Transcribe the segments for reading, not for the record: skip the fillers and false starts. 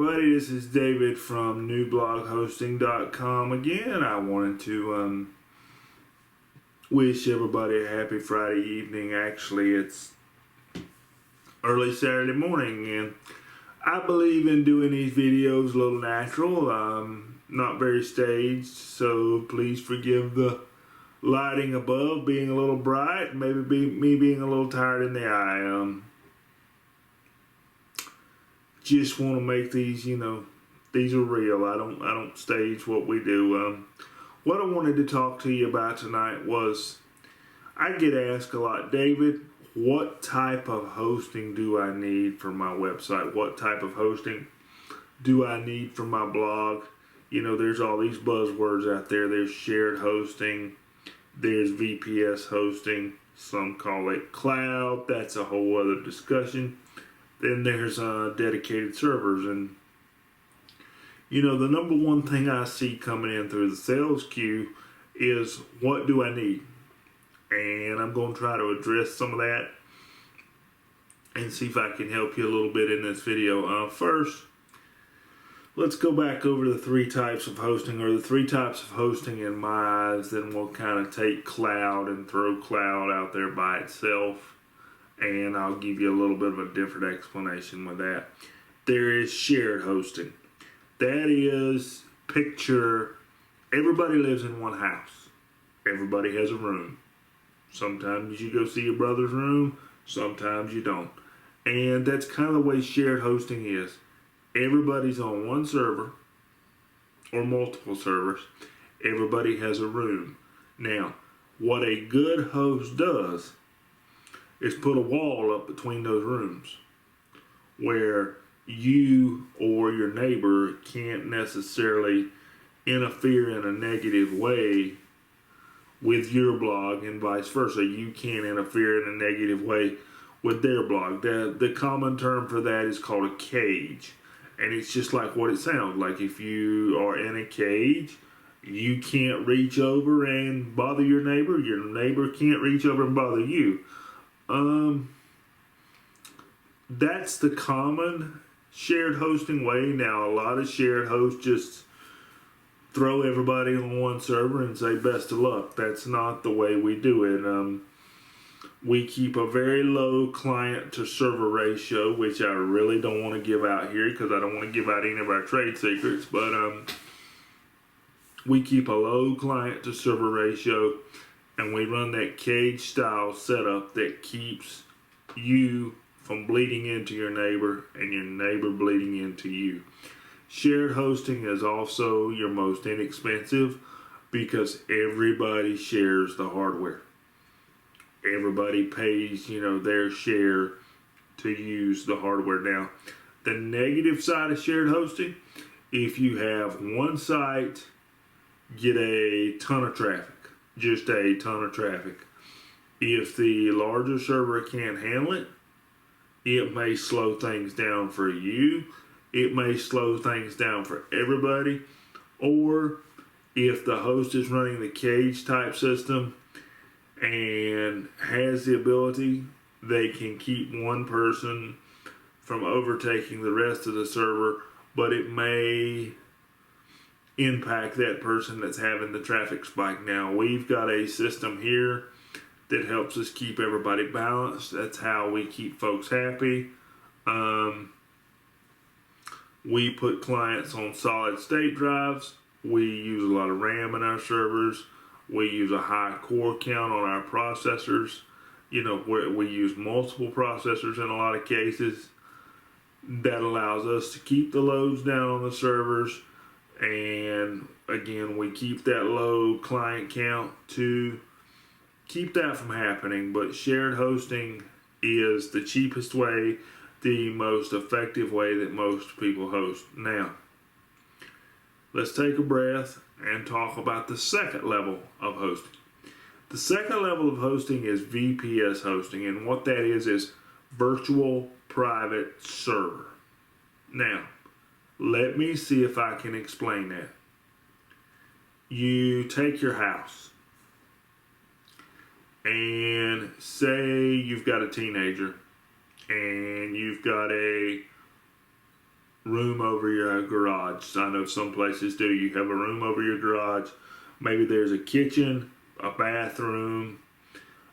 everybody, this is David from newbloghosting.com again. I wanted to wish everybody a happy Friday evening. Actually, it's early Saturday morning, and I believe in doing these videos a little natural, not very staged, so please forgive the lighting above being a little bright, maybe me being a little tired in the eye. Just want to make these, these are real. I don't stage what we do. What I wanted to talk to you about tonight was, I get asked a lot, David, what type of hosting do I need for my website? What type of hosting do I need for my blog? There's all these buzzwords out there. There's shared hosting. There's VPS hosting. Some call it cloud. That's a whole other discussion. Then there's dedicated servers, and the number one thing I see coming in through the sales queue is, what do I need? And I'm going to try to address some of that and see if I can help you a little bit in this video. First, let's go back over the three types of hosting, or the three types of hosting in my eyes. Then we'll kind of take cloud and throw cloud out there by itself, and I'll give you a little bit of a different explanation with that. There is shared hosting. That is, picture everybody lives in one house. Everybody has a room. Sometimes you go see your brother's room, sometimes you don't. And that's kind of the way shared hosting is. Everybody's on one server or multiple servers. Everybody has a room. Now, what a good host does is put a wall up between those rooms where you or your neighbor can't necessarily interfere in a negative way with your blog, and vice versa. You can't interfere in a negative way with their blog. The common term for that is called a cage, and it's just like what it sounds like. If you are in a cage, you can't reach over and bother your neighbor can't reach over and bother you. That's the common shared hosting way. Now, a lot of shared hosts just throw everybody on one server and say best of luck. That's not the way we do it. We keep a very low client to server ratio, which I really don't want to give out here because I don't want to give out any of our trade secrets, but we keep a low client to server ratio, and we run that cage style setup that keeps you from bleeding into your neighbor and your neighbor bleeding into you. Shared hosting is also your most inexpensive because everybody shares the hardware. Everybody pays, their share to use the hardware. Now, the negative side of shared hosting, if you have one site get a ton of traffic, just a ton of traffic, if the larger server can't handle it, it may slow things down for you. It may slow things down for everybody. Or if the host is running the cage type system and has the ability, they can keep one person from overtaking the rest of the server, but it may impact that person that's having the traffic spike. Now, we've got a system here that helps us keep everybody balanced. That's how we keep folks happy. We put clients on solid state drives. We use a lot of RAM in our servers. We use a high core count on our processors. We use multiple processors in a lot of cases. That allows us to keep the loads down on the servers. And again, we keep that low client count to keep that from happening. But shared hosting is the cheapest way, the most effective way that most people host. Now, let's take a breath and talk about the second level of hosting. The second level of hosting is VPS hosting, and what that is virtual private server. Now, let me see if I can explain that. You take your house, and say you've got a teenager, and you've got a room over your garage. I know some places do. You have a room over your garage. Maybe there's a kitchen, a bathroom,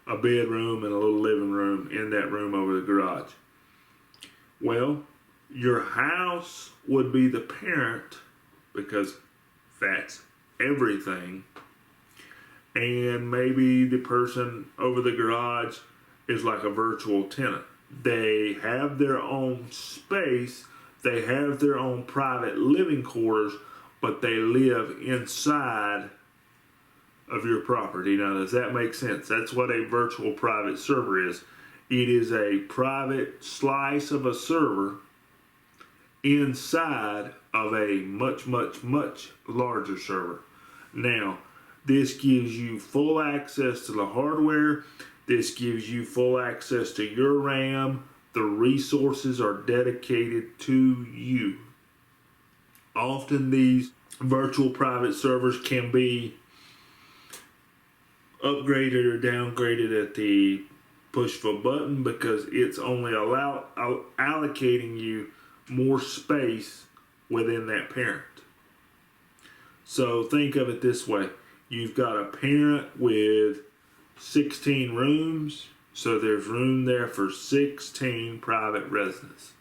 a bedroom, and a little living room in that room over the garage. Well, your house would be the parent because that's everything. And maybe the person over the garage is like a virtual tenant. They have their own space, they have their own private living quarters, but they live inside of your property. Now, does that make sense? That's what a virtual private server is. It is a private slice of a server inside of a much, much, much larger server. Now, this gives you full access to the hardware. This gives you full access to your RAM. The resources are dedicated to you. Often these virtual private servers can be upgraded or downgraded at the push of a button because it's only allocating you more space within that parent. So think of it this way. You've got a parent with 16 rooms, so there's room there for 16 private residents.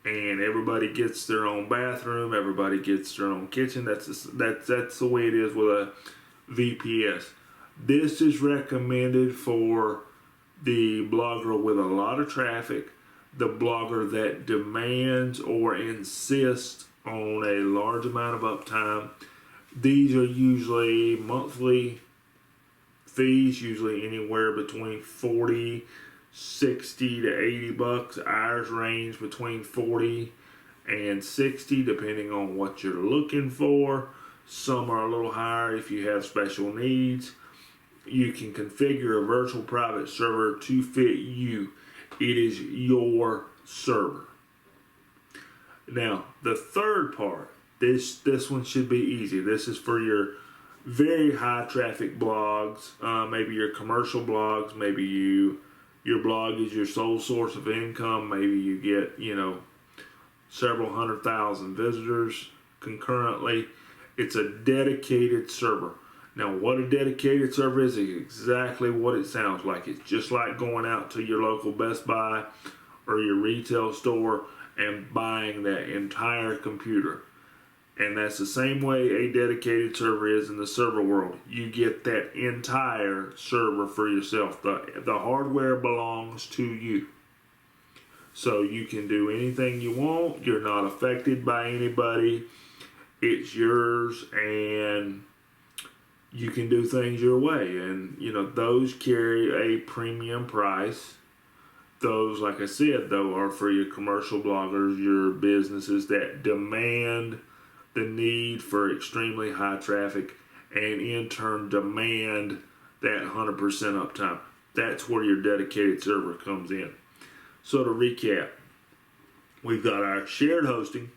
And everybody gets their own bathroom, everybody gets their own kitchen. That's the way it is with a VPS. This is recommended for the blogger with a lot of traffic, the blogger that demands or insists on a large amount of uptime. These are usually monthly fees, usually anywhere between 40, 60 to 80 bucks. Ours range between 40 and 60 depending on what you're looking for. Some are a little higher if you have special needs. You can configure a virtual private server to fit you. It is your server. Now, the third part, this one should be easy. This is for your very high traffic blogs, maybe your commercial blogs, maybe your blog is your sole source of income. Maybe you get, several 100,000 visitors concurrently. It's a dedicated server. Now, what a dedicated server is exactly what it sounds like. It's just like going out to your local Best Buy or your retail store and buying that entire computer. And that's the same way a dedicated server is in the server world. You get that entire server for yourself. The hardware belongs to you. So you can do anything you want. You're not affected by anybody. It's yours, and you can do things your way. And, those carry a premium price. Those, like I said, though, are for your commercial bloggers, your businesses that demand the need for extremely high traffic and in turn demand that 100% uptime. That's where your dedicated server comes in. So to recap, we've got our shared hosting,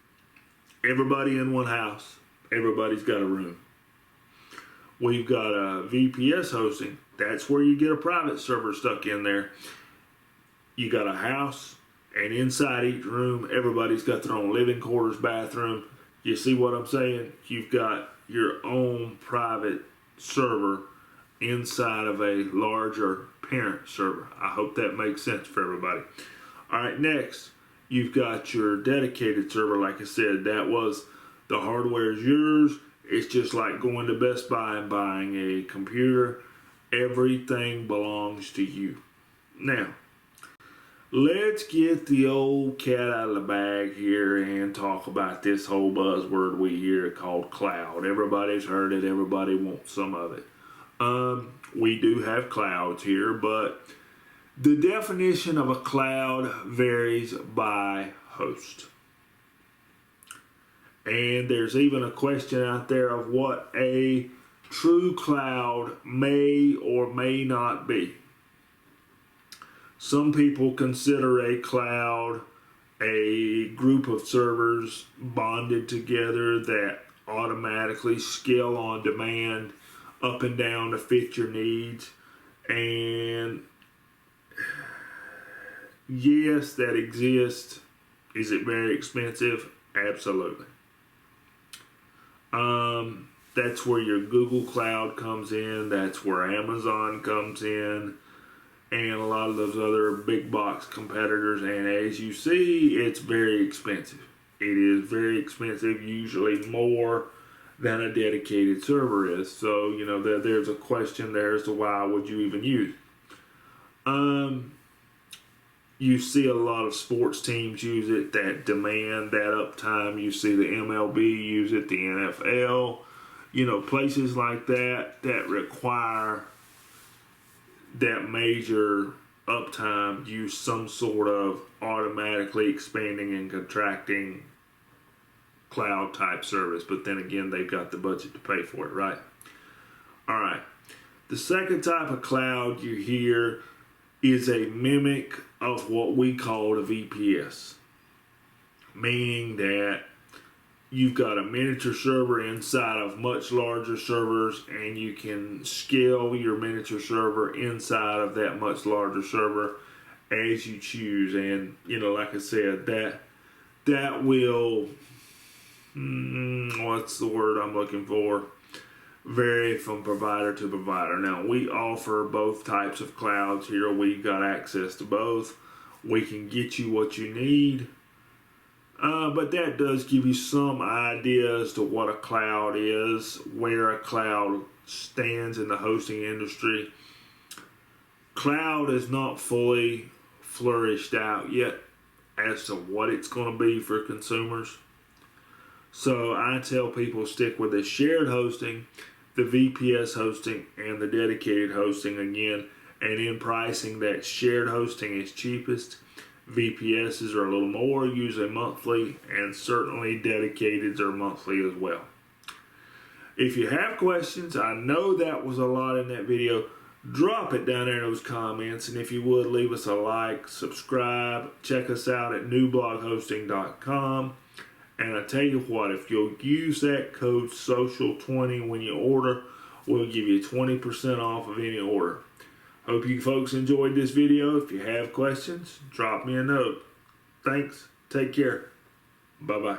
everybody in one house, everybody's got a room. We've got a VPS hosting, that's where you get a private server stuck in there. You got a house, and inside each room, everybody's got their own living quarters, bathroom. You see what I'm saying? You've got your own private server inside of a larger parent server. I hope that makes sense for everybody. All right, next, you've got your dedicated server. Like I said, that was the hardware is yours. It's just like going to Best Buy and buying a computer. Everything belongs to you. Now, let's get the old cat out of the bag here and talk about this whole buzzword we hear called cloud. Everybody's heard it. Everybody wants some of it. We do have clouds here, but the definition of a cloud varies by host. And there's even a question out there of what a true cloud may or may not be. Some people consider a cloud a group of servers bonded together that automatically scale on demand up and down to fit your needs. And yes, that exists. Is it very expensive? Absolutely. That's where your Google Cloud comes in. That's where Amazon comes in, and a lot of those other big box competitors. And as you see, it's very expensive. It is very expensive, usually more than a dedicated server is. So, there's a question there as to why would you even use it. You see a lot of sports teams use it that demand that uptime. You see the MLB use it, the NFL, places like that require that major uptime use some sort of automatically expanding and contracting cloud type service. But then again, they've got the budget to pay for it, right? All right. The second type of cloud you hear is a mimic of what we call a VPS, meaning that you've got a miniature server inside of much larger servers, and you can scale your miniature server inside of that much larger server as you choose. And like I said, that will what's the word I'm looking for? Vary from provider to provider. Now, we offer both types of clouds here. We've got access to both. We can get you what you need. But that does give you some idea as to what a cloud is, where a cloud stands in the hosting industry. Cloud is not fully flourished out yet as to what it's going to be for consumers. So I tell people stick with the shared hosting, the VPS hosting, and the dedicated hosting again. And in pricing, that shared hosting is cheapest. VPSs are a little more, usually monthly, and certainly dedicateds are monthly as well. If you have questions, I know that was a lot in that video, drop it down there in those comments. And if you would, leave us a like, subscribe, check us out at newbloghosting.com. And I tell you what, if you'll use that code SOCIAL20 when you order, we'll give you 20% off of any order. Hope you folks enjoyed this video. If you have questions, drop me a note. Thanks. Take care. Bye-bye.